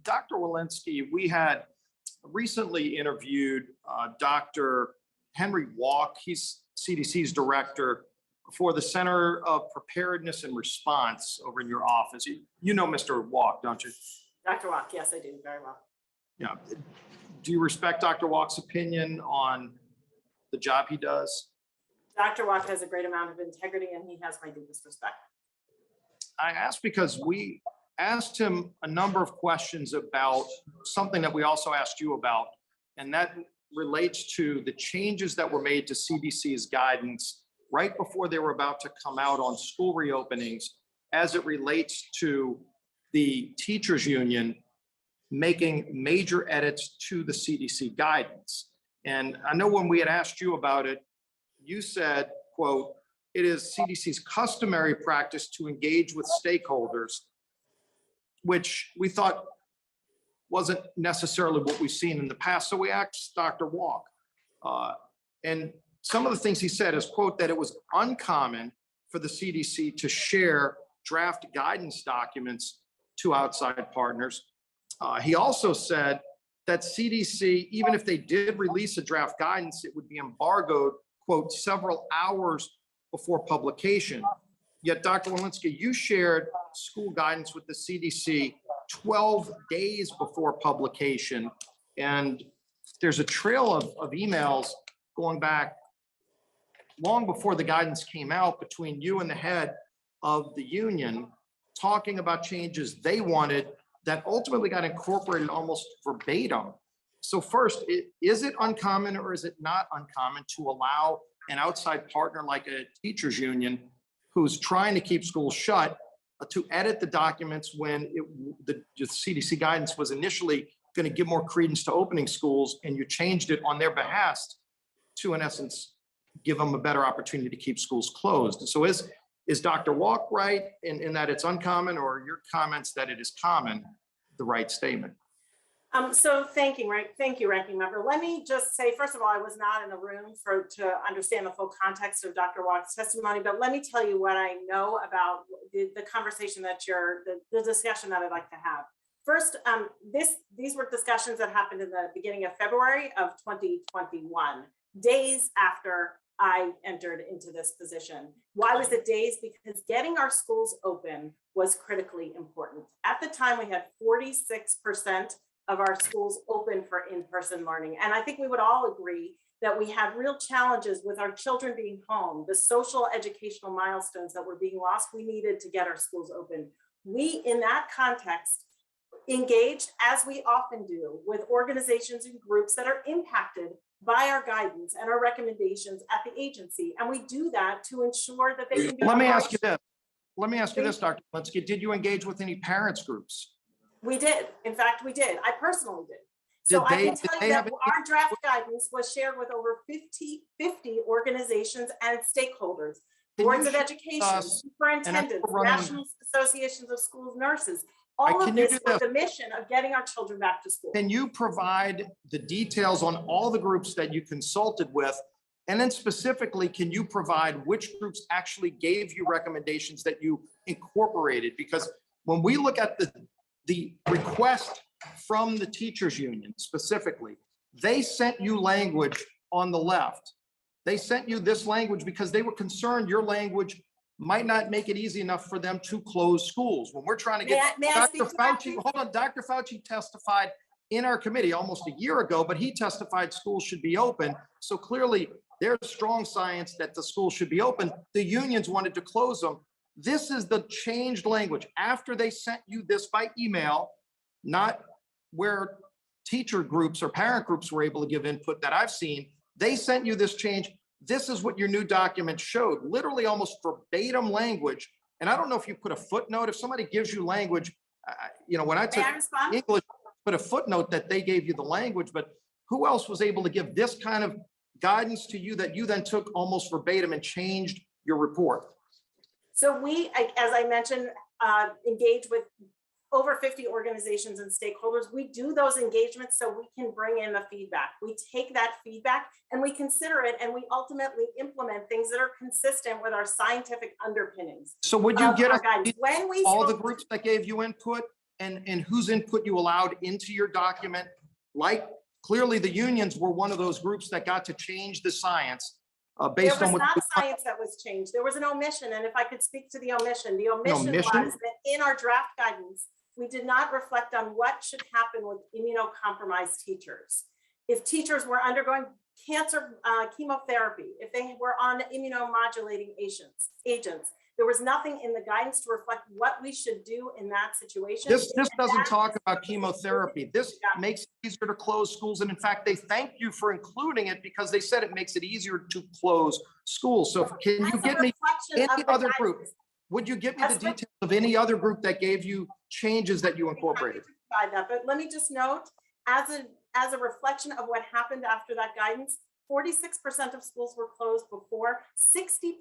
Dr. Walensky, we had recently interviewed Dr. Henry Walk. He's CDC's director for the Center of Preparedness and Response over in your office. You know Mr. Walk, don't you? Dr. Walk, yes, I do, very well. Yeah. Do you respect Dr. Walk's opinion on the job he does? Dr. Walk has a great amount of integrity and he has my deepest respect. I asked because we asked him a number of questions about something that we also asked you about, and that relates to the changes that were made to CDC's guidance right before they were about to come out on school reopenings as it relates to the teachers union making major edits to the CDC guidance. And I know when we had asked you about it, you said, quote, "It is CDC's customary practice to engage with stakeholders," which we thought wasn't necessarily what we've seen in the past. So we asked Dr. Walk, and some of the things he said is, quote, that it was uncommon for the CDC to share draft guidance documents to outside partners. He also said that CDC, even if they did release a draft guidance, it would be embargoed, quote, several hours before publication. Yet, Dr. Walensky, you shared school guidance with the CDC 12 days before publication. And there's a trail of emails going back long before the guidance came out between you and the head of the union talking about changes they wanted that ultimately got incorporated almost verbatim. So first, is it uncommon or is it not uncommon to allow an outside partner like a teachers union who's trying to keep schools shut to edit the documents when the CDC guidance was initially going to give more credence to opening schools, and you changed it on their behest to, in essence, give them a better opportunity to keep schools closed? So is Dr. Walk right in that it's uncommon, or your comments that it is common the right statement? So thank you, Ranking Member. Let me just say, first of all, I was not in the room to understand the full context of Dr. Walk's testimony, but let me tell you what I know about the conversation that the discussion that I'd like to have. First, these were discussions that happened in the beginning of February of 2021, days after I entered into this position. Why was it days? Because getting our schools open was critically important. At the time, we had 46% of our schools open for in-person learning. And I think we would all agree that we had real challenges with our children being home, the social educational milestones that were being lost. We needed to get our schools open. We, in that context, engaged, as we often do, with organizations and groups that are impacted by our guidance and our recommendations at the agency. And we do that to ensure that they can be— Let me ask you this, Dr. Walensky. Did you engage with any parents groups? We did. In fact, we did. I personally did. So I can tell you that our draft guidance was shared with over 50 organizations and stakeholders, boards of education, superintendents, national associations of schools, nurses. All of this with the mission of getting our children back to school. Can you provide the details on all the groups that you consulted with? And then specifically, can you provide which groups actually gave you recommendations that you incorporated? Because when we look at the request from the teachers union specifically, they sent you language on the left. They sent you this language because they were concerned your language might not make it easy enough for them to close schools. When we're trying to get Dr. Fauci, hold on, Dr. Fauci testified in our committee almost a year ago, but he testified schools should be open. So clearly there's strong science that the schools should be open. The unions wanted to close them. This is the changed language after they sent you this by email, not where teacher groups or parent groups were able to give input that I've seen. They sent you this change. This is what your new document showed, literally almost verbatim language. And I don't know if you put a footnote, if somebody gives you language, when I took English, put a footnote that they gave you the language, but who else was able to give this kind of guidance to you that you then took almost verbatim and changed your report? So we, as I mentioned, engage with over 50 organizations and stakeholders. We do those engagements so we can bring in the feedback. We take that feedback and we consider it, and we ultimately implement things that are consistent with our scientific underpinnings. So would you get when we all the groups that gave you input and whose input you allowed into your document. Like, clearly the unions were one of those groups that got to change the science based There on was what. not science that was changed. There was an omission. And if I could speak to the omission omission? was that in our draft guidance, we did not reflect on what should happen with immunocompromised teachers. If teachers were undergoing cancer chemotherapy, if they were on immunomodulating agents, there was nothing in the guidance to reflect what we should do in that situation. This doesn't talk about chemotherapy. This makes it easier to close schools. And in fact, they thank you for including it because they said it makes it easier to close schools. So can you give me any other group? Would you give me the details of any other group that gave you changes that you incorporated? But let me just note, as a reflection of what happened after that guidance, 46% of schools were closed before, 60%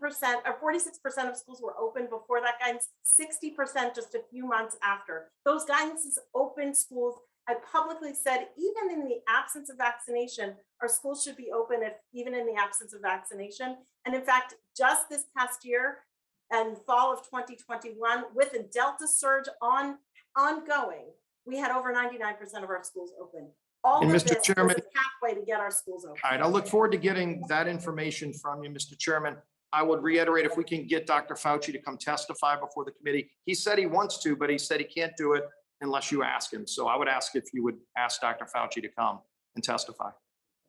or 46% of schools were open before that guidance, 60% just a few months after. Those guidances opened schools. I publicly said, even in the absence of vaccination, our schools should be open even in the absence of vaccination. And in fact, just this past year and fall of 2021, with a Delta surge ongoing, we had over 99% of our schools open. All And of Mr. this Chairman, was a pathway to get our schools open. all right, I look forward to getting that information from you, Mr. Chairman. I would reiterate, if we can get Dr. Fauci to come testify before the committee. He said he wants to, but he said he can't do it unless you ask him. So I would ask if you would ask Dr. Fauci to come and testify.